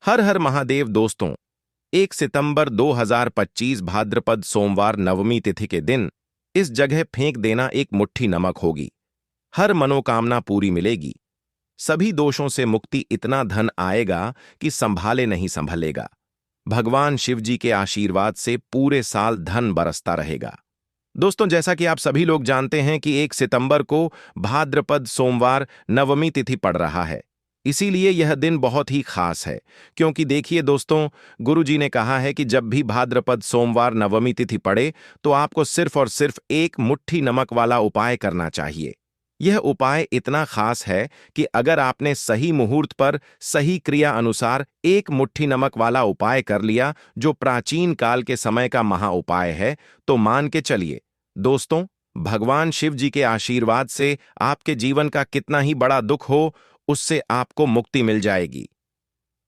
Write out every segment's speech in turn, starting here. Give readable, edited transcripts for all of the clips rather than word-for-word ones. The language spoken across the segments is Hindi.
हर हर महादेव दोस्तों। 1 सितंबर 2025 भाद्रपद सोमवार नवमी तिथि के दिन इस जगह फेंक देना एक मुट्ठी नमक होगी। हर मनोकामना पूरी मिलेगी। सभी दोषों से मुक्ति, इतना धन आएगा कि संभाले नहीं संभलेगा। भगवान शिव जी के आशीर्वाद से पूरे साल धन बरसता रहेगा। दोस्तों, जैसा कि आप सभी लोग जानते हैं कि 1 सितंबर को भाद्रपद सोमवार नवमी तिथि पड़ रहा है। इसीलिए यह दिन बहुत ही खास है, क्योंकि देखिए दोस्तों, गुरु जी ने कहा है कि जब भी भाद्रपद सोमवार नवमी तिथि पड़े तो आपको सिर्फ और सिर्फ एक मुट्ठी नमक वाला उपाय करना चाहिए। यह उपाय इतना खास है कि अगर आपने सही मुहूर्त पर सही क्रिया अनुसार एक मुट्ठी नमक वाला उपाय कर लिया, जो प्राचीन काल के समय का महा उपाय है, तो मान के चलिए दोस्तों, भगवान शिव जी के आशीर्वाद से आपके जीवन का कितना ही बड़ा दुख हो, उससे आपको मुक्ति मिल जाएगी।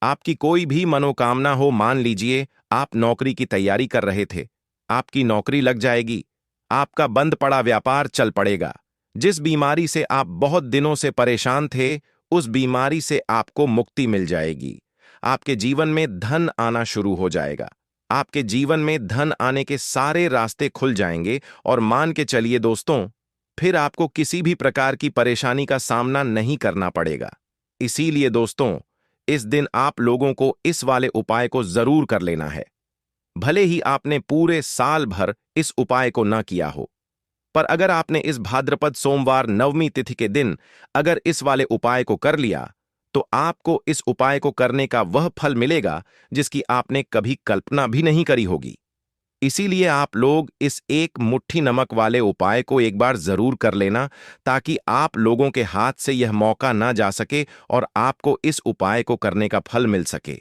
आपकी कोई भी मनोकामना हो, मान लीजिए आप नौकरी की तैयारी कर रहे थे, आपकी नौकरी लग जाएगी। आपका बंद पड़ा व्यापार चल पड़ेगा। जिस बीमारी से आप बहुत दिनों से परेशान थे, उस बीमारी से आपको मुक्ति मिल जाएगी। आपके जीवन में धन आना शुरू हो जाएगा। आपके जीवन में धन आने के सारे रास्ते खुल जाएंगे और मान के चलिए दोस्तों, फिर आपको किसी भी प्रकार की परेशानी का सामना नहीं करना पड़ेगा। इसीलिए दोस्तों, इस दिन आप लोगों को इस वाले उपाय को जरूर कर लेना है। भले ही आपने पूरे साल भर इस उपाय को न किया हो, पर अगर आपने इस भाद्रपद सोमवार नवमी तिथि के दिन अगर इस वाले उपाय को कर लिया, तो आपको इस उपाय को करने का वह फल मिलेगा जिसकी आपने कभी कल्पना भी नहीं करी होगी। इसीलिए आप लोग इस एक मुट्ठी नमक वाले उपाय को एक बार जरूर कर लेना, ताकि आप लोगों के हाथ से यह मौका ना जा सके और आपको इस उपाय को करने का फल मिल सके।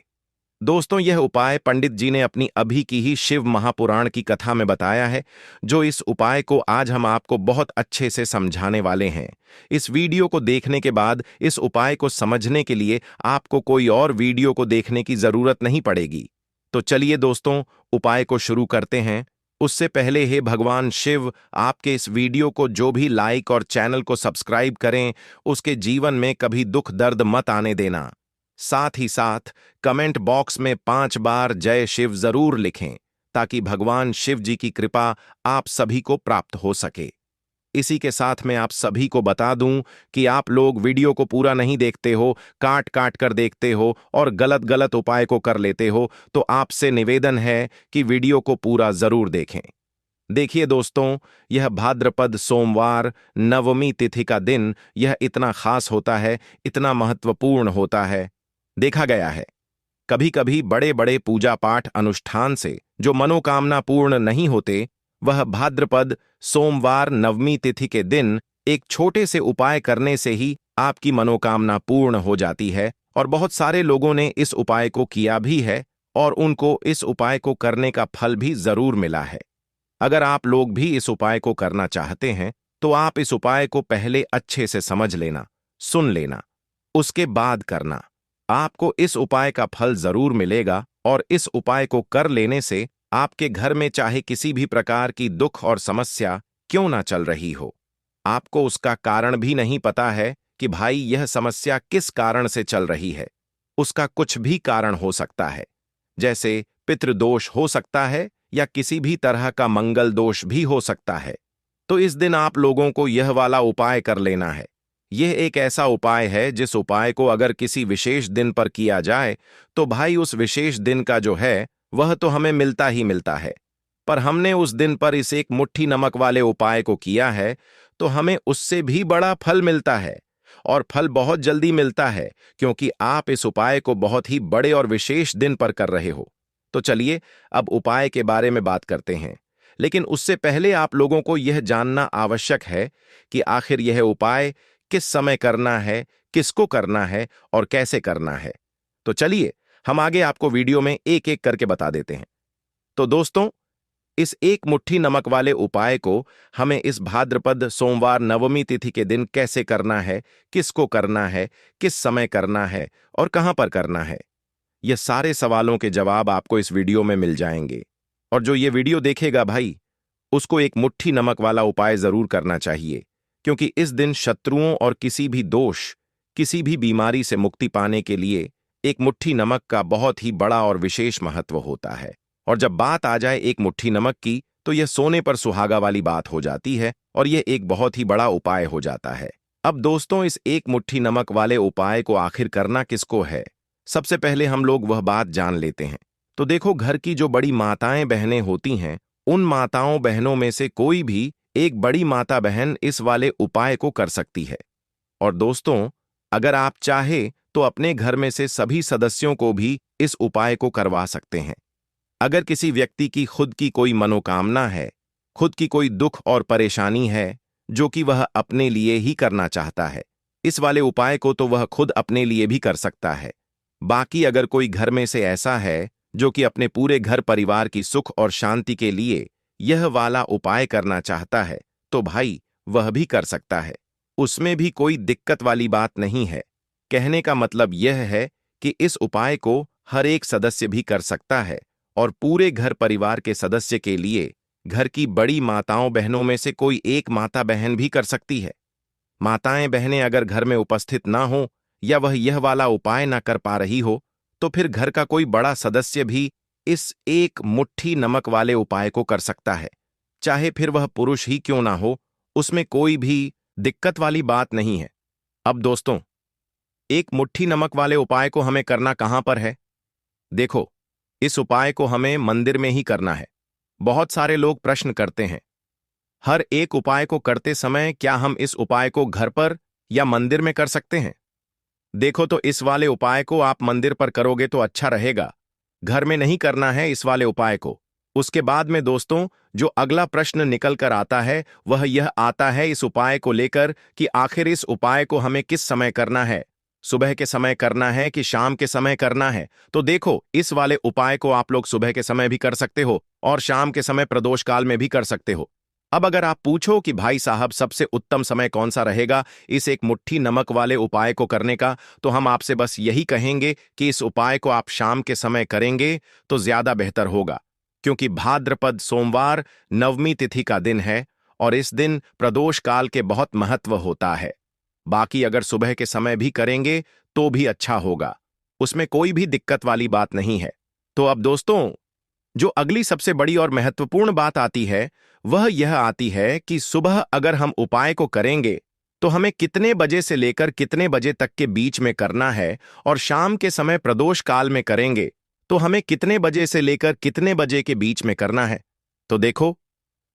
दोस्तों, यह उपाय पंडित जी ने अपनी अभी की ही शिव महापुराण की कथा में बताया है, जो इस उपाय को आज हम आपको बहुत अच्छे से समझाने वाले हैं। इस वीडियो को देखने के बाद इस उपाय को समझने के लिए आपको कोई और वीडियो को देखने की जरूरत नहीं पड़ेगी। तो चलिए दोस्तों, उपाय को शुरू करते हैं। उससे पहले हे भगवान शिव, आपके इस वीडियो को जो भी लाइक और चैनल को सब्सक्राइब करें, उसके जीवन में कभी दुख दर्द मत आने देना। साथ ही साथ कमेंट बॉक्स में 5 बार जय शिव जरूर लिखें, ताकि भगवान शिव जी की कृपा आप सभी को प्राप्त हो सके। इसी के साथ मैं आप सभी को बता दूं कि आप लोग वीडियो को पूरा नहीं देखते हो, काट काट कर देखते हो और गलत गलत उपाय को कर लेते हो, तो आपसे निवेदन है कि वीडियो को पूरा जरूर देखें। देखिए दोस्तों, यह भाद्रपद सोमवार नवमी तिथि का दिन यह इतना खास होता है, इतना महत्वपूर्ण होता है। देखा गया है, कभी कभी बड़े बड़े पूजा पाठ अनुष्ठान से जो मनोकामना पूर्ण नहीं होते, वह भाद्रपद सोमवार नवमी तिथि के दिन एक छोटे से उपाय करने से ही आपकी मनोकामना पूर्ण हो जाती है। और बहुत सारे लोगों ने इस उपाय को किया भी है और उनको इस उपाय को करने का फल भी जरूर मिला है। अगर आप लोग भी इस उपाय को करना चाहते हैं, तो आप इस उपाय को पहले अच्छे से समझ लेना, सुन लेना, उसके बाद करना। आपको इस उपाय का फल जरूर मिलेगा और इस उपाय को कर लेने से आपके घर में चाहे किसी भी प्रकार की दुख और समस्या क्यों ना चल रही हो, आपको उसका कारण भी नहीं पता है कि भाई यह समस्या किस कारण से चल रही है। उसका कुछ भी कारण हो सकता है, जैसे पितृदोष हो सकता है या किसी भी तरह का मंगल दोष भी हो सकता है। तो इस दिन आप लोगों को यह वाला उपाय कर लेना है। यह एक ऐसा उपाय है जिस उपाय को अगर किसी विशेष दिन पर किया जाए, तो भाई उस विशेष दिन का जो है वह तो हमें मिलता ही मिलता है। पर हमने उस दिन पर इस एक मुट्ठी नमक वाले उपाय को किया है, तो हमें उससे भी बड़ा फल मिलता है और फल बहुत जल्दी मिलता है, क्योंकि आप इस उपाय को बहुत ही बड़े और विशेष दिन पर कर रहे हो। तो चलिए अब उपाय के बारे में बात करते हैं, लेकिन उससे पहले आप लोगों को यह जानना आवश्यक है कि आखिर यह उपाय किस समय करना है, किसको करना है और कैसे करना है। तो चलिए हम आगे आपको वीडियो में एक एक करके बता देते हैं। तो दोस्तों, इस एक मुट्ठी नमक वाले उपाय को हमें इस भाद्रपद सोमवार नवमी तिथि के दिन कैसे करना है, किसको करना है, किस समय करना है और कहां पर करना है, ये सारे सवालों के जवाब आपको इस वीडियो में मिल जाएंगे। और जो ये वीडियो देखेगा भाई, उसको एक मुट्ठी नमक वाला उपाय जरूर करना चाहिए, क्योंकि इस दिन शत्रुओं और किसी भी दोष, किसी भी बीमारी से मुक्ति पाने के लिए एक मुट्ठी नमक का बहुत ही बड़ा और विशेष महत्व होता है। और जब बात आ जाए एक मुट्ठी नमक की, तो यह सोने पर सुहागा वाली बात हो जाती है और यह एक बहुत ही बड़ा उपाय हो जाता है। अब दोस्तों, इस एक मुट्ठी नमक वाले उपाय को आखिर करना किसको है, सबसे पहले हम लोग वह बात जान लेते हैं। तो देखो, घर की जो बड़ी माताएं बहनें होती हैं, उन माताओं बहनों में से कोई भी एक बड़ी माता बहन इस वाले उपाय को कर सकती है। और दोस्तों, अगर आप चाहे तो अपने घर में से सभी सदस्यों को भी इस उपाय को करवा सकते हैं। अगर किसी व्यक्ति की खुद की कोई मनोकामना है, खुद की कोई दुख और परेशानी है जो कि वह अपने लिए ही करना चाहता है, इस वाले उपाय को तो वह खुद अपने लिए भी कर सकता है। बाकी अगर कोई घर में से ऐसा है जो कि अपने पूरे घर परिवार की सुख और शांति के लिए यह वाला उपाय करना चाहता है, तो भाई वह भी कर सकता है। उसमें भी कोई दिक्कत वाली बात नहीं है। कहने का मतलब यह है कि इस उपाय को हर एक सदस्य भी कर सकता है और पूरे घर परिवार के सदस्य के लिए घर की बड़ी माताओं बहनों में से कोई एक माता बहन भी कर सकती है। माताएं बहनें अगर घर में उपस्थित ना हो या वह यह वाला उपाय ना कर पा रही हो, तो फिर घर का कोई बड़ा सदस्य भी इस एक मुट्ठी नमक वाले उपाय को कर सकता है। चाहे फिर वह पुरुष ही क्यों ना हो, उसमें कोई भी दिक्कत वाली बात नहीं है। अब दोस्तों, एक मुट्ठी नमक वाले उपाय को हमें करना कहां पर है? देखो, इस उपाय को हमें मंदिर में ही करना है। बहुत सारे लोग प्रश्न करते हैं, हर एक उपाय को करते समय क्या हम इस उपाय को घर पर या मंदिर में कर सकते हैं? देखो, तो इस वाले उपाय को आप मंदिर पर करोगे तो अच्छा रहेगा। घर में नहीं करना है इस वाले उपाय को। उसके बाद में दोस्तों, जो अगला प्रश्न निकल कर आता है वह यह आता है इस उपाय को लेकर कि आखिर इस उपाय को हमें किस समय करना है, सुबह के समय करना है कि शाम के समय करना है? तो देखो, इस वाले उपाय को आप लोग सुबह के समय भी कर सकते हो और शाम के समय प्रदोष काल में भी कर सकते हो। अब अगर आप पूछो कि भाई साहब सबसे उत्तम समय कौन सा रहेगा इस एक मुट्ठी नमक वाले उपाय को करने का, तो हम आपसे बस यही कहेंगे कि इस उपाय को आप शाम के समय करेंगे तो ज्यादा बेहतर होगा, क्योंकि भाद्रपद सोमवार नवमी तिथि का दिन है और इस दिन प्रदोष काल के बहुत महत्व होता है। बाकी अगर सुबह के समय भी करेंगे तो भी अच्छा होगा, उसमें कोई भी दिक्कत वाली बात नहीं है। तो अब दोस्तों, जो अगली सबसे बड़ी और महत्वपूर्ण बात आती है वह यह आती है कि सुबह अगर हम उपाय को करेंगे तो हमें कितने बजे से लेकर कितने बजे तक के बीच में करना है, और शाम के समय प्रदोष काल में करेंगे तो हमें कितने बजे से लेकर कितने बजे के बीच में करना है। तो देखो,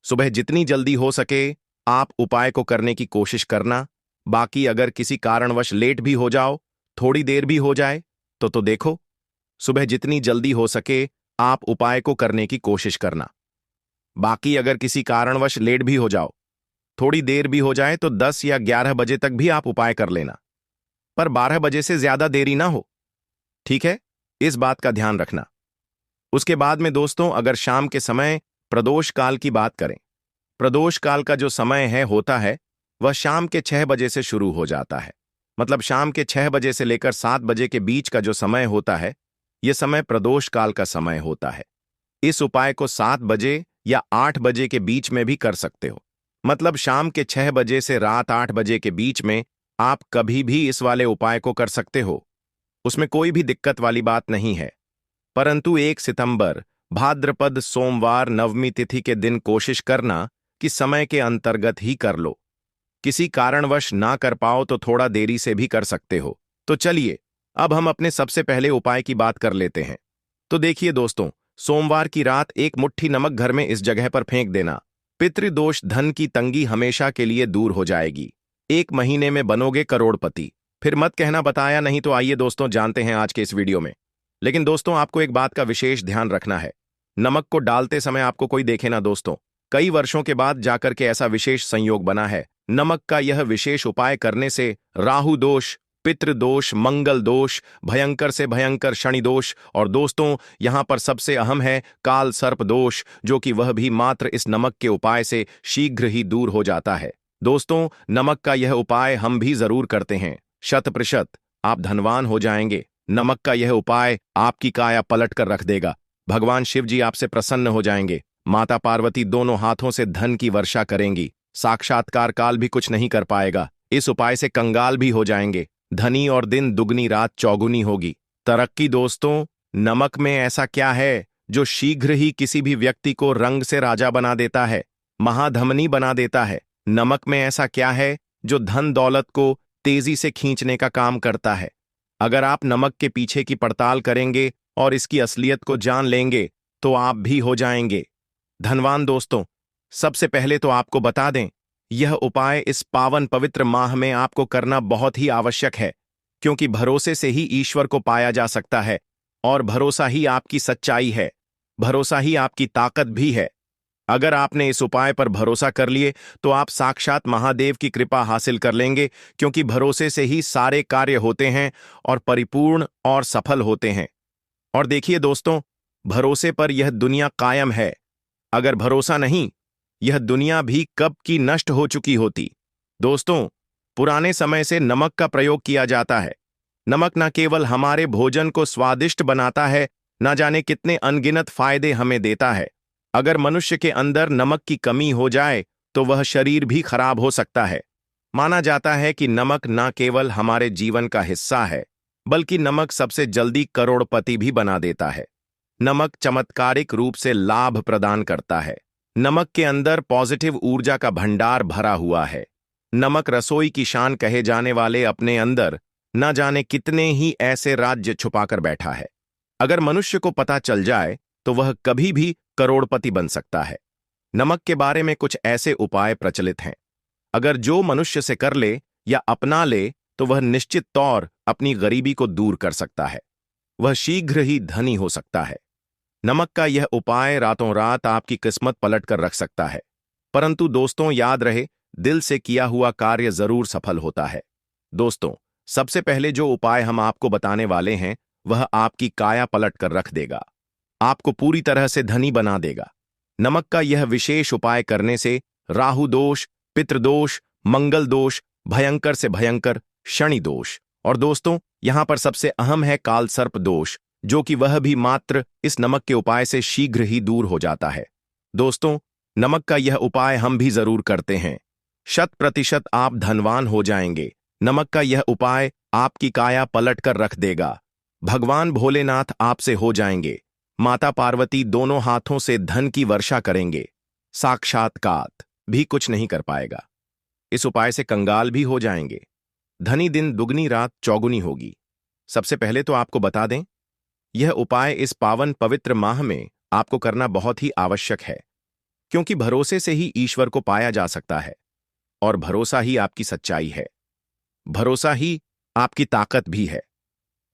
सुबह जितनी जल्दी हो सके आप उपाय को करने की कोशिश करना। बाकी अगर किसी कारणवश लेट भी हो जाओ, थोड़ी देर भी हो जाए, तो देखो, सुबह जितनी जल्दी हो सके आप उपाय को करने की कोशिश करना। बाकी अगर किसी कारणवश लेट भी हो जाओ, थोड़ी देर भी हो जाए, तो 10 या 11 बजे तक भी आप उपाय कर लेना, पर 12 बजे से ज्यादा देरी ना हो। ठीक है, इस बात का ध्यान रखना। उसके बाद में दोस्तों, अगर शाम के समय प्रदोष काल की बात करें, प्रदोष काल का जो समय है होता है वह शाम के 6 बजे से शुरू हो जाता है। मतलब शाम के 6 बजे से लेकर 7 बजे के बीच का जो समय होता है, यह समय प्रदोष काल का समय होता है। इस उपाय को 7 बजे या 8 बजे के बीच में भी कर सकते हो। मतलब शाम के 6 बजे से रात 8 बजे के बीच में आप कभी भी इस वाले उपाय को कर सकते हो, उसमें कोई भी दिक्कत वाली बात नहीं है। परंतु 1 सितंबर भाद्रपद सोमवार नवमी तिथि के दिन कोशिश करना कि समय के अंतर्गत ही कर लो। किसी कारणवश ना कर पाओ तो थोड़ा देरी से भी कर सकते हो। तो चलिए, अब हम अपने सबसे पहले उपाय की बात कर लेते हैं। तो देखिए दोस्तों, सोमवार की रात एक मुट्ठी नमक घर में इस जगह पर फेंक देना। पितृदोष, धन की तंगी हमेशा के लिए दूर हो जाएगी। 1 महीने में बनोगे करोड़पति। फिर मत कहना बताया नहीं। तो आइए दोस्तों, जानते हैं आज के इस वीडियो में। लेकिन दोस्तों, आपको एक बात का विशेष ध्यान रखना है, नमक को डालते समय आपको कोई देखे ना दोस्तों। कई वर्षों के बाद जाकर के ऐसा विशेष संयोग बना है। नमक का यह विशेष उपाय करने से राहु दोष, पितृदोष, मंगल दोष, भयंकर से भयंकर शनि दोष, और दोस्तों यहां पर सबसे अहम है काल सर्प दोष, जो कि वह भी मात्र इस नमक के उपाय से शीघ्र ही दूर हो जाता है। दोस्तों, नमक का यह उपाय हम भी जरूर करते हैं। 100% आप धनवान हो जाएंगे। नमक का यह उपाय आपकी काया पलट कर रख देगा। भगवान शिव जी आपसे प्रसन्न हो जाएंगे। माता पार्वती दोनों हाथों से धन की वर्षा करेंगी। साक्षात्कार काल भी कुछ नहीं कर पाएगा। इस उपाय से कंगाल भी हो जाएंगे। धनी और दिन दुगनी रात चौगुनी होगी। तरक्की दोस्तों, नमक में ऐसा क्या है जो शीघ्र ही किसी भी व्यक्ति को रंग से राजा बना देता है, महाधमनी बना देता है? नमक में ऐसा क्या है जो धन दौलत को तेजी से खींचने का काम करता है? अगर आप नमक के पीछे की पड़ताल करेंगे और इसकी असलियत को जान लेंगे तो आप भी हो जाएंगे धनवान दोस्तों। सबसे पहले तो आपको बता दें, यह उपाय इस पावन पवित्र माह में आपको करना बहुत ही आवश्यक है, क्योंकि भरोसे से ही ईश्वर को पाया जा सकता है और भरोसा ही आपकी सच्चाई है, भरोसा ही आपकी ताकत भी है। अगर आपने इस उपाय पर भरोसा कर लिए तो आप साक्षात महादेव की कृपा हासिल कर लेंगे, क्योंकि भरोसे से ही सारे कार्य होते हैं और परिपूर्ण और सफल होते हैं। और देखिए दोस्तों, भरोसे पर यह दुनिया कायम है। अगर भरोसा नहीं, यह दुनिया भी कब की नष्ट हो चुकी होती। दोस्तों, पुराने समय से नमक का प्रयोग किया जाता है। नमक न केवल हमारे भोजन को स्वादिष्ट बनाता है, न जाने कितने अनगिनत फायदे हमें देता है। अगर मनुष्य के अंदर नमक की कमी हो जाए तो वह शरीर भी खराब हो सकता है। माना जाता है कि नमक न केवल हमारे जीवन का हिस्सा है, बल्कि नमक सबसे जल्दी करोड़पति भी बना देता है। नमक चमत्कारिक रूप से लाभ प्रदान करता है। नमक के अंदर पॉजिटिव ऊर्जा का भंडार भरा हुआ है। नमक रसोई की शान कहे जाने वाले अपने अंदर न जाने कितने ही ऐसे राज्य छुपाकर बैठा है। अगर मनुष्य को पता चल जाए तो वह कभी भी करोड़पति बन सकता है। नमक के बारे में कुछ ऐसे उपाय प्रचलित हैं। अगर जो मनुष्य से कर ले या अपना ले तो वह निश्चित तौर अपनी गरीबी को दूर कर सकता है। वह शीघ्र ही धनी हो सकता है। नमक का यह उपाय रातों रात आपकी किस्मत पलट कर रख सकता है। परंतु दोस्तों, याद रहे, दिल से किया हुआ कार्य जरूर सफल होता है। दोस्तों, सबसे पहले जो उपाय हम आपको बताने वाले हैं वह आपकी काया पलट कर रख देगा, आपको पूरी तरह से धनी बना देगा। नमक का यह विशेष उपाय करने से राहु दोष, पितृदोष, मंगल दोष, भयंकर से भयंकर शनि दोष और दोस्तों यहां पर सबसे अहम है काल सर्प दोष, जो कि वह भी मात्र इस नमक के उपाय से शीघ्र ही दूर हो जाता है। दोस्तों, नमक का यह उपाय हम भी जरूर करते हैं। 100% आप धनवान हो जाएंगे। नमक का यह उपाय आपकी काया पलट कर रख देगा। भगवान भोलेनाथ आपसे हो जाएंगे। माता पार्वती दोनों हाथों से धन की वर्षा करेंगे। साक्षात्कार भी कुछ नहीं कर पाएगा। इस उपाय से कंगाल भी हो जाएंगे। धनी दिन दुगनी रात चौगुनी होगी। सबसे पहले तो आपको बता दें, यह उपाय इस पावन पवित्र माह में आपको करना बहुत ही आवश्यक है, क्योंकि भरोसे से ही ईश्वर को पाया जा सकता है और भरोसा ही आपकी सच्चाई है। भरोसा ही आपकी ताकत भी है।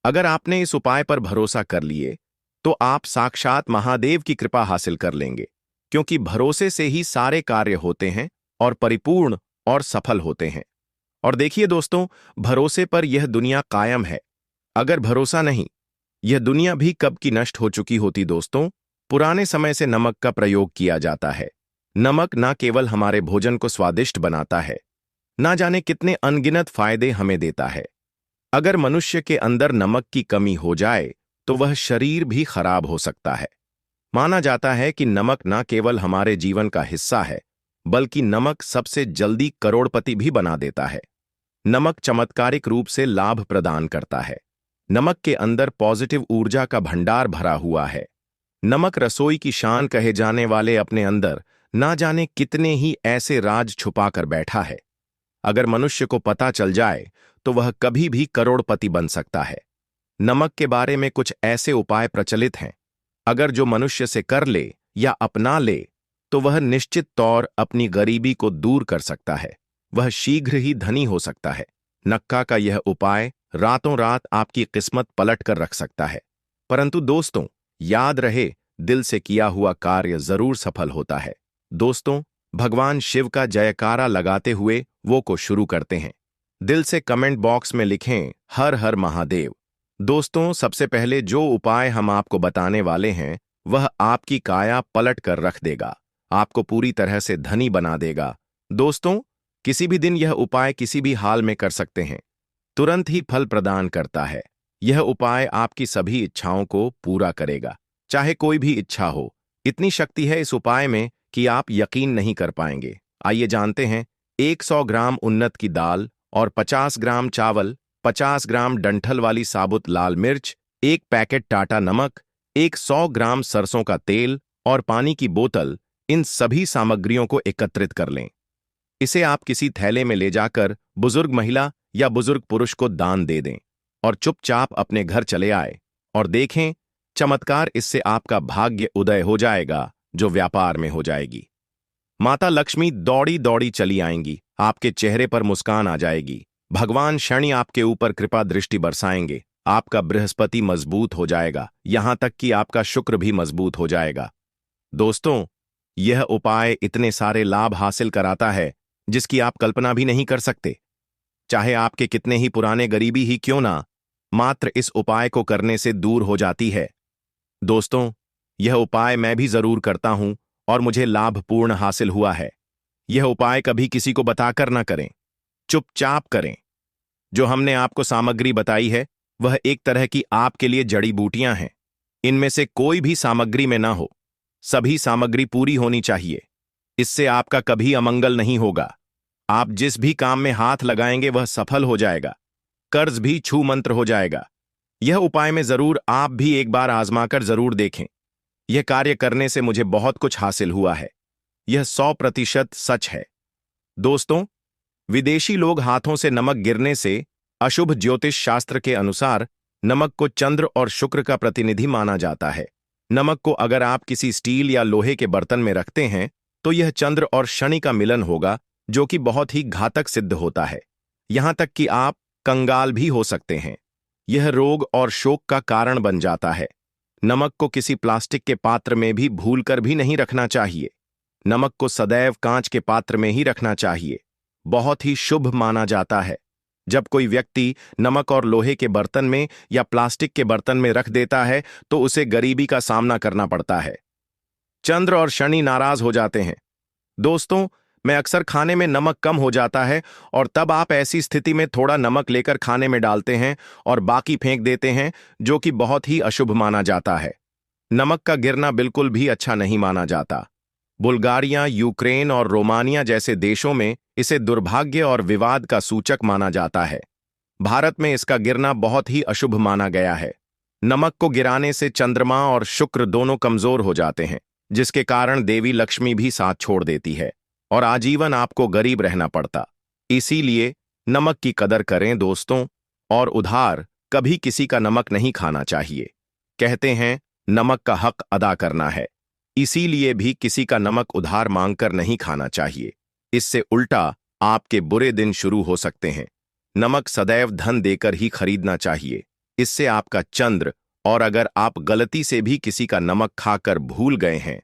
अगर आपने इस उपाय पर भरोसा कर लिए तो आप साक्षात महादेव की कृपा हासिल कर लेंगे, क्योंकि भरोसे से ही सारे कार्य होते हैं और परिपूर्ण और सफल होते हैं। और देखिए दोस्तों, भरोसे पर यह दुनिया कायम है। अगर भरोसा नहीं, यह दुनिया भी कब की नष्ट हो चुकी होती। दोस्तों, पुराने समय से नमक का प्रयोग किया जाता है। नमक न केवल हमारे भोजन को स्वादिष्ट बनाता है, ना जाने कितने अनगिनत फायदे हमें देता है। अगर मनुष्य के अंदर नमक की कमी हो जाए तो वह शरीर भी खराब हो सकता है। माना जाता है कि नमक न केवल हमारे जीवन का हिस्सा है, बल्कि नमक सबसे जल्दी करोड़पति भी बना देता है। नमक चमत्कारिक रूप से लाभ प्रदान करता है। नमक के अंदर पॉजिटिव ऊर्जा का भंडार भरा हुआ है। नमक रसोई की शान कहे जाने वाले अपने अंदर ना जाने कितने ही ऐसे राज छुपा कर बैठा है। अगर मनुष्य को पता चल जाए तो वह कभी भी करोड़पति बन सकता है। नमक के बारे में कुछ ऐसे उपाय प्रचलित हैं। अगर जो मनुष्य से कर ले या अपना ले तो वह निश्चित तौर अपनी गरीबी को दूर कर सकता है। वह शीघ्र ही धनी हो सकता है। नक्का का यह उपाय रातों रात आपकी किस्मत पलट कर रख सकता है। परंतु दोस्तों, याद रहे, दिल से किया हुआ कार्य जरूर सफल होता है। दोस्तों, भगवान शिव का जयकारा लगाते हुए वो को शुरू करते हैं। दिल से कमेंट बॉक्स में लिखें हर हर महादेव। दोस्तों, सबसे पहले जो उपाय हम आपको बताने वाले हैं वह आपकी काया पलट कर रख देगा, आपको पूरी तरह से धनी बना देगा। दोस्तों, किसी भी दिन यह उपाय किसी भी हाल में कर सकते हैं, तुरंत ही फल प्रदान करता है। यह उपाय आपकी सभी इच्छाओं को पूरा करेगा, चाहे कोई भी इच्छा हो। इतनी शक्ति है इस उपाय में कि आप यकीन नहीं कर पाएंगे। आइए जानते हैं। 100 ग्राम उन्नत की दाल और 50 ग्राम चावल, 50 ग्राम डंठल वाली साबुत लाल मिर्च, एक पैकेट टाटा नमक, एक 100 ग्राम सरसों का तेल और पानी की बोतल, इन सभी सामग्रियों को एकत्रित कर लें। इसे आप किसी थैले में ले जाकर बुजुर्ग महिला या बुजुर्ग पुरुष को दान दे दें और चुपचाप अपने घर चले आए और देखें चमत्कार। इससे आपका भाग्य उदय हो जाएगा, जो व्यापार में हो जाएगी। माता लक्ष्मी दौड़ी दौड़ी चली आएंगी, आपके चेहरे पर मुस्कान आ जाएगी। भगवान शनि आपके ऊपर कृपा दृष्टि बरसाएंगे। आपका बृहस्पति मजबूत हो जाएगा, यहां तक कि आपका शुक्र भी मजबूत हो जाएगा। दोस्तों, यह उपाय इतने सारे लाभ हासिल कराता है जिसकी आप कल्पना भी नहीं कर सकते। चाहे आपके कितने ही पुराने गरीबी ही क्यों ना, मात्र इस उपाय को करने से दूर हो जाती है। दोस्तों, यह उपाय मैं भी जरूर करता हूं और मुझे लाभपूर्ण हासिल हुआ है। यह उपाय कभी किसी को बताकर ना करें, चुपचाप करें। जो हमने आपको सामग्री बताई है वह एक तरह की आपके लिए जड़ी बूटियां हैं। इनमें से कोई भी सामग्री में ना हो, सभी सामग्री पूरी होनी चाहिए। इससे आपका कभी अमंगल नहीं होगा। आप जिस भी काम में हाथ लगाएंगे वह सफल हो जाएगा, कर्ज भी छू मंत्र हो जाएगा। यह उपाय में जरूर आप भी एक बार आजमाकर जरूर देखें। यह कार्य करने से मुझे बहुत कुछ हासिल हुआ है। यह 100% सच है। दोस्तों, विदेशी लोग हाथों से नमक गिरने से अशुभ ज्योतिष शास्त्र के अनुसार नमक को चंद्र और शुक्र का प्रतिनिधि माना जाता है। नमक को अगर आप किसी स्टील या लोहे के बर्तन में रखते हैं तो यह चंद्र और शनि का मिलन होगा, जो कि बहुत ही घातक सिद्ध होता है। यहां तक कि आप कंगाल भी हो सकते हैं। यह रोग और शोक का कारण बन जाता है। नमक को किसी प्लास्टिक के पात्र में भी भूलकर भी नहीं रखना चाहिए। नमक को सदैव कांच के पात्र में ही रखना चाहिए। बहुत ही शुभ माना जाता है। जब कोई व्यक्ति नमक और लोहे के बर्तन में या प्लास्टिक के बर्तन में रख देता है तो उसे गरीबी का सामना करना पड़ता है। चंद्र और शनि नाराज हो जाते हैं। दोस्तों, मैं अक्सर खाने में नमक कम हो जाता है और तब आप ऐसी स्थिति में थोड़ा नमक लेकर खाने में डालते हैं और बाकी फेंक देते हैं, जो कि बहुत ही अशुभ माना जाता है। नमक का गिरना बिल्कुल भी अच्छा नहीं माना जाता। बुल्गारिया, यूक्रेन और रोमानिया जैसे देशों में इसे दुर्भाग्य और विवाद का सूचक माना जाता है। भारत में इसका गिरना बहुत ही अशुभ माना गया है। नमक को गिराने से चंद्रमा और शुक्र दोनों कमजोर हो जाते हैं, जिसके कारण देवी लक्ष्मी भी साथ छोड़ देती है और आजीवन आपको गरीब रहना पड़ता। इसीलिए नमक की कदर करें दोस्तों, और उधार कभी किसी का नमक नहीं खाना चाहिए। कहते हैं नमक का हक अदा करना है, इसीलिए भी किसी का नमक उधार मांगकर नहीं खाना चाहिए। इससे उल्टा आपके बुरे दिन शुरू हो सकते हैं। नमक सदैव धन देकर ही खरीदना चाहिए, इससे आपका चंद्र, और अगर आप गलती से भी किसी का नमक खाकर भूल गए हैं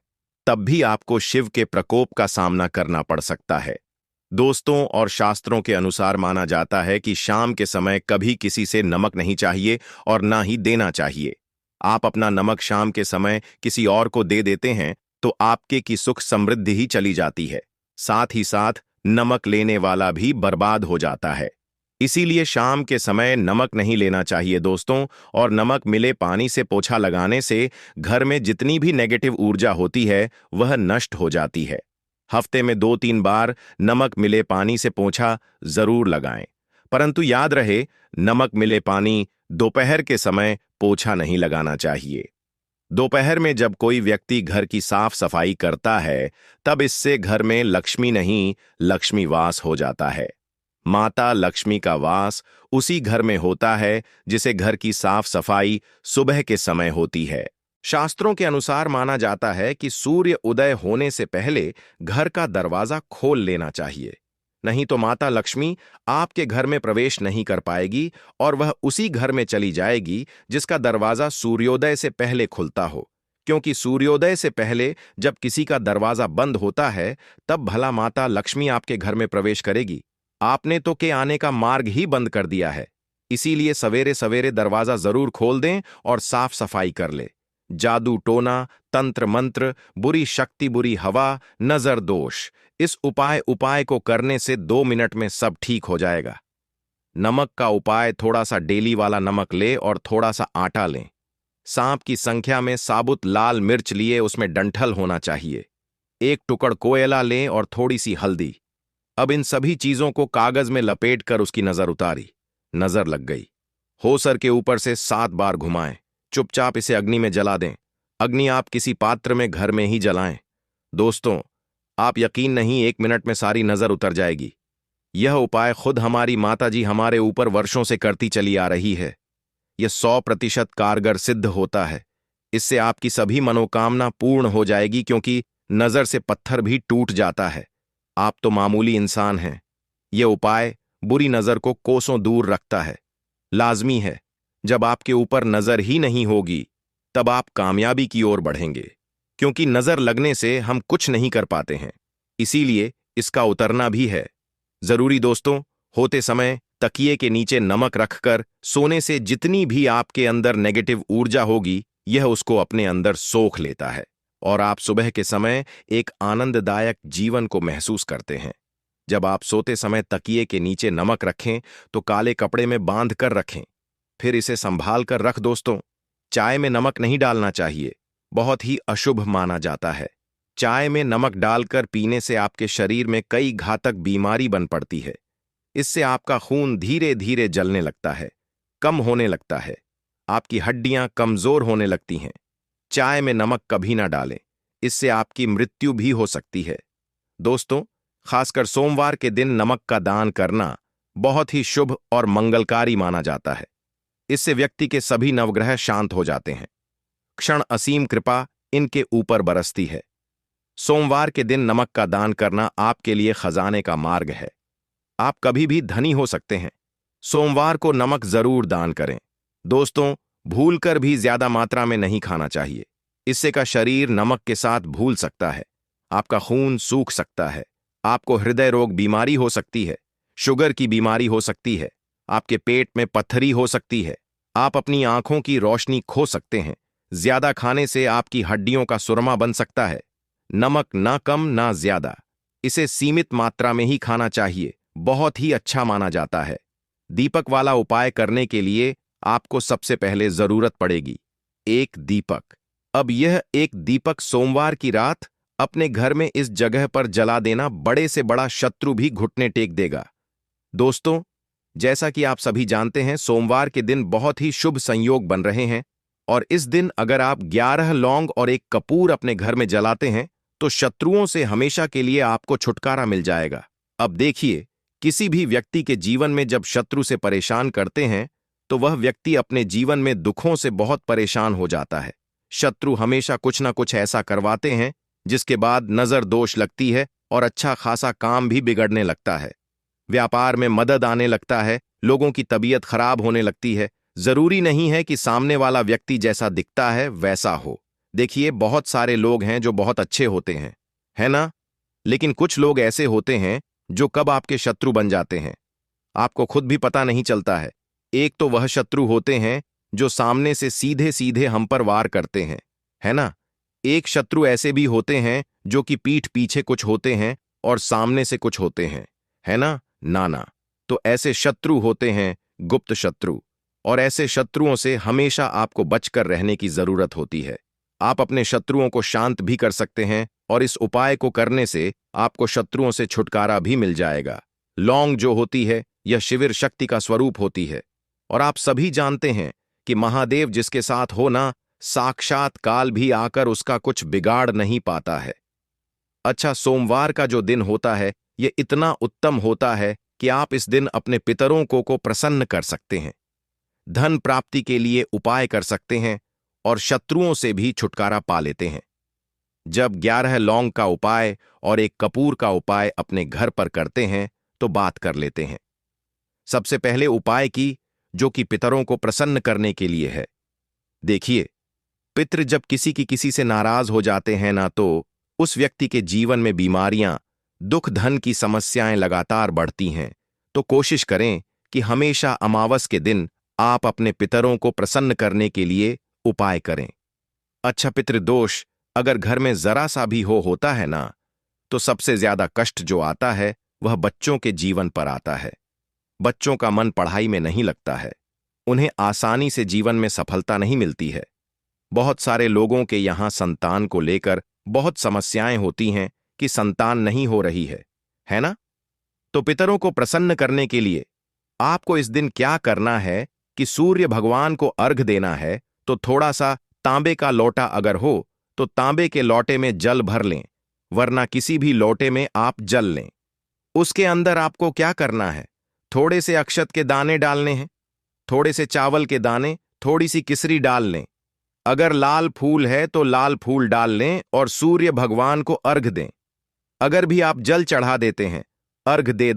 तब भी आपको शिव के प्रकोप का सामना करना पड़ सकता है। दोस्तों, और शास्त्रों के अनुसार माना जाता है कि शाम के समय कभी किसी से नमक नहीं चाहिए और ना ही देना चाहिए। आप अपना नमक शाम के समय किसी और को दे देते हैं तो आपके की सुख समृद्धि ही चली जाती है, साथ ही साथ नमक लेने वाला भी बर्बाद हो जाता है। इसीलिए शाम के समय नमक नहीं लेना चाहिए दोस्तों, और नमक मिले पानी से पोछा लगाने से घर में जितनी भी नेगेटिव ऊर्जा होती है वह नष्ट हो जाती है। हफ्ते में 2-3 बार नमक मिले पानी से पोछा जरूर लगाएं, परंतु याद रहे नमक मिले पानी दोपहर के समय पोछा नहीं लगाना चाहिए। दोपहर में जब कोई व्यक्ति घर की साफ सफाई करता है तब इससे घर में लक्ष्मी नहीं लक्ष्मी वास हो जाता है। माता लक्ष्मी का वास उसी घर में होता है जिसे घर की साफ सफाई सुबह के समय होती है। शास्त्रों के अनुसार माना जाता है कि सूर्य उदय होने से पहले घर का दरवाजा खोल लेना चाहिए, नहीं तो माता लक्ष्मी आपके घर में प्रवेश नहीं कर पाएगी और वह उसी घर में चली जाएगी जिसका दरवाजा सूर्योदय से पहले खुलता हो, क्योंकि सूर्योदय से पहले जब किसी का दरवाजा बंद होता है तब भला माता लक्ष्मी आपके घर में प्रवेश करेगी। आपने तो के आने का मार्ग ही बंद कर दिया है। इसीलिए सवेरे सवेरे दरवाजा जरूर खोल दें और साफ सफाई कर ले। जादू टोना, तंत्र मंत्र, बुरी शक्ति, बुरी हवा, नजर दोष, इस उपाय को करने से 2 मिनट में सब ठीक हो जाएगा। नमक का उपाय, थोड़ा सा डेली वाला नमक ले और थोड़ा सा आटा लें। सांप की संख्या में साबुत लाल मिर्च लिए, उसमें डंठल होना चाहिए। 1 टुकड़ कोयला लें और थोड़ी सी हल्दी। अब इन सभी चीजों को कागज में लपेट कर उसकी नजर उतारी। नजर लग गई। होसर के ऊपर से 7 बार घुमाएं। चुपचाप इसे अग्नि में जला दें। अग्नि आप किसी पात्र में घर में ही जलाएं। दोस्तों, आप यकीन नहीं, 1 मिनट में सारी नजर उतर जाएगी। यह उपाय खुद हमारी माताजी हमारे ऊपर वर्षों से करती चली आ रही है। यह 100% कारगर सिद्ध होता है। इससे आपकी सभी मनोकामना पूर्ण हो जाएगी, क्योंकि नजर से पत्थर भी टूट जाता है। आप तो मामूली इंसान हैं। यह उपाय बुरी नजर को कोसों दूर रखता है। लाजमी है, जब आपके ऊपर नजर ही नहीं होगी तब आप कामयाबी की ओर बढ़ेंगे, क्योंकि नजर लगने से हम कुछ नहीं कर पाते हैं। इसीलिए इसका उतरना भी है जरूरी। दोस्तों, होते समय तकिए के नीचे नमक रखकर सोने से जितनी भी आपके अंदर नेगेटिव ऊर्जा होगी, यह उसको अपने अंदर सोख लेता है और आप सुबह के समय एक आनंददायक जीवन को महसूस करते हैं। जब आप सोते समय तकिए के नीचे नमक रखें तो काले कपड़े में बांध कर रखें, फिर इसे संभाल कर रख। दोस्तों, चाय में नमक नहीं डालना चाहिए, बहुत ही अशुभ माना जाता है। चाय में नमक डालकर पीने से आपके शरीर में कई घातक बीमारी बन पड़ती है। इससे आपका खून धीरे धीरे जलने लगता है, कम होने लगता है, आपकी हड्डियां कमजोर होने लगती हैं। चाय में नमक कभी ना डालें, इससे आपकी मृत्यु भी हो सकती है। दोस्तों, खासकर सोमवार के दिन नमक का दान करना बहुत ही शुभ और मंगलकारी माना जाता है। इससे व्यक्ति के सभी नवग्रह शांत हो जाते हैं। क्षण असीम कृपा इनके ऊपर बरसती है। सोमवार के दिन नमक का दान करना आपके लिए खजाने का मार्ग है। आप कभी भी धनी हो सकते हैं। सोमवार को नमक जरूर दान करें। दोस्तों, भूलकर भी ज्यादा मात्रा में नहीं खाना चाहिए। इससे का शरीर नमक के साथ भूल सकता है, आपका खून सूख सकता है, आपको हृदय रोग बीमारी हो सकती है, शुगर की बीमारी हो सकती है, आपके पेट में पत्थरी हो सकती है, आप अपनी आंखों की रोशनी खो सकते हैं। ज्यादा खाने से आपकी हड्डियों का सुरमा बन सकता है। नमक ना कम ना ज्यादा, इसे सीमित मात्रा में ही खाना चाहिए, बहुत ही अच्छा माना जाता है। दीपक वाला उपाय करने के लिए आपको सबसे पहले जरूरत पड़ेगी एक दीपक। अब यह एक दीपक सोमवार की रात अपने घर में इस जगह पर जला देना बड़े से बड़ा शत्रु भी घुटने टेक देगा। दोस्तों, जैसा कि आप सभी जानते हैं, सोमवार के दिन बहुत ही शुभ संयोग बन रहे हैं और इस दिन अगर आप 11 लौंग और एक कपूर अपने घर में जलाते हैं तो शत्रुओं से हमेशा के लिए आपको छुटकारा मिल जाएगा। अब देखिए, किसी भी व्यक्ति के जीवन में जब शत्रु से परेशान करते हैं तो वह व्यक्ति अपने जीवन में दुखों से बहुत परेशान हो जाता है। शत्रु हमेशा कुछ ना कुछ ऐसा करवाते हैं जिसके बाद नजर दोष लगती है और अच्छा खासा काम भी बिगड़ने लगता है। व्यापार में मदद आने लगता है, लोगों की तबीयत खराब होने लगती है। जरूरी नहीं है कि सामने वाला व्यक्ति जैसा दिखता है वैसा हो। देखिए, बहुत सारे लोग हैं जो बहुत अच्छे होते हैं, है ना? लेकिन कुछ लोग ऐसे होते हैं जो कब आपके शत्रु बन जाते हैं आपको खुद भी पता नहीं चलता है। एक तो वह शत्रु होते हैं जो सामने से सीधे सीधे हम पर वार करते हैं, है ना? एक शत्रु ऐसे भी होते हैं जो कि पीठ पीछे कुछ होते हैं और सामने से कुछ होते हैं, है ना? नाना। तो ऐसे शत्रु होते हैं गुप्त शत्रु, और ऐसे शत्रुओं से हमेशा आपको बचकर रहने की जरूरत होती है। आप अपने शत्रुओं को शांत भी कर सकते हैं और इस उपाय को करने से आपको शत्रुओं से छुटकारा भी मिल जाएगा। लौंग जो होती है, यह शिविर शक्ति का स्वरूप होती है और आप सभी जानते हैं कि महादेव जिसके साथ हो ना, साक्षात काल भी आकर उसका कुछ बिगाड़ नहीं पाता है। अच्छा, सोमवार का जो दिन होता है यह इतना उत्तम होता है कि आप इस दिन अपने पितरों को प्रसन्न कर सकते हैं, धन प्राप्ति के लिए उपाय कर सकते हैं और शत्रुओं से भी छुटकारा पा लेते हैं। जब 11 लौंग का उपाय और एक कपूर का उपाय अपने घर पर करते हैं तो बात कर लेते हैं। सबसे पहले उपाय की, जो कि पितरों को प्रसन्न करने के लिए है। देखिए, पितृ जब किसी से नाराज हो जाते हैं ना, तो उस व्यक्ति के जीवन में बीमारियां, दुख, धन की समस्याएं लगातार बढ़ती हैं। तो कोशिश करें कि हमेशा अमावस के दिन आप अपने पितरों को प्रसन्न करने के लिए उपाय करें। अच्छा, पितृदोष अगर घर में जरा सा भी होता है ना, तो सबसे ज्यादा कष्ट जो आता है वह बच्चों के जीवन पर आता है। बच्चों का मन पढ़ाई में नहीं लगता है, उन्हें आसानी से जीवन में सफलता नहीं मिलती है। बहुत सारे लोगों के यहाँ संतान को लेकर बहुत समस्याएं होती हैं कि संतान नहीं हो रही है ना? तो पितरों को प्रसन्न करने के लिए आपको इस दिन क्या करना है कि सूर्य भगवान को अर्घ देना है। तो थोड़ा सा तांबे का लोटा अगर हो तो तांबे के लोटे में जल भर लें, वरना किसी भी लोटे में आप जल लें। उसके अंदर आपको क्या करना है, थोड़े से अक्षत के दाने डालने हैं, थोड़े से चावल के दाने, थोड़ी सी किसरी डाल लें। अगर लाल फूल है तो लाल फूल डाल लें और सूर्य भगवान को अर्घ दें। अगर भी आप जल चढ़ा देते हैं, अर्घ दे